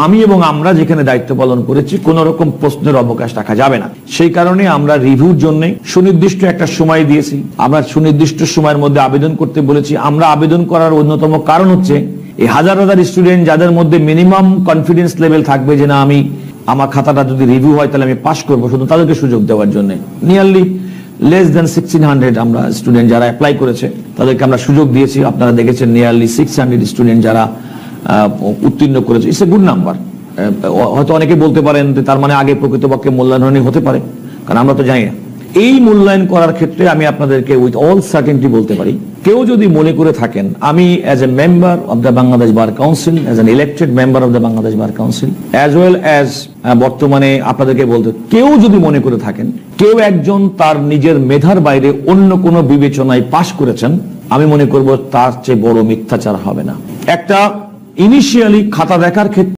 আমি এবং আমরা যেখানে দায়িত্ব পালন করেছি কোন রকম প্রশ্নের অবকাশ রাখা যাবে না। সেই কারণে আমরা রিভিউর জন্য সুনির্দিষ্ট একটা সময় দিয়েছি। আমরা সুনির্দিষ্ট সময়ের মধ্যে আবেদন করতে বলেছি। আমরা আবেদন করার অন্যতম কারণ হচ্ছে এই হাজার হাজার স্টুডেন্ট যাদের মধ্যে মিনিমাম কনফিডেন্স লেভেল থাকবে যে না আমি আমার খাতাটা যদি রিভিউ হয় তাহলে আমি পাস করবো, শুধু তাদেরকে সুযোগ দেওয়ার জন্য। নিয়ারলি লেস দেন 1600 আমরা স্টুডেন্ট যারা অ্যাপ্লাই করেছে তাদেরকে আমরা সুযোগ দিয়েছি। আপনারা দেখেছেন নিয়ারলি 600 স্টুডেন্ট যারা উত্তীর্ণ করেছে। It's a good number. হয়তো অনেকে বলতে পারেন যে তার মানে আগে প্রকৃতপক্ষে মূল্যায়ন হতে পারে, কারণ আমরা তো জানি না। এই মূল্যায়ন করার ক্ষেত্রে আমি আপনাদেরকে উইথ অল সার্টেনটি বলতে পারি, কেউ যদি মনে করে থাকেন আমি as a member of the Bangladesh bar council, as an elected member of the Bangladesh bar council, as well as বর্তমানে আপনাদেরকে বলতে, কেউ যদি মনে করে থাকেন কেউ একজন তার নিজের মেধার বাইরে অন্য কোনো বিবেচনায় পাশ করেছেন, আমি মনে করব তার চেয়ে বড় মিথ্যাচার হবে না। একটা ইনিশিয়ালি খাতা দেখার ক্ষেত্রে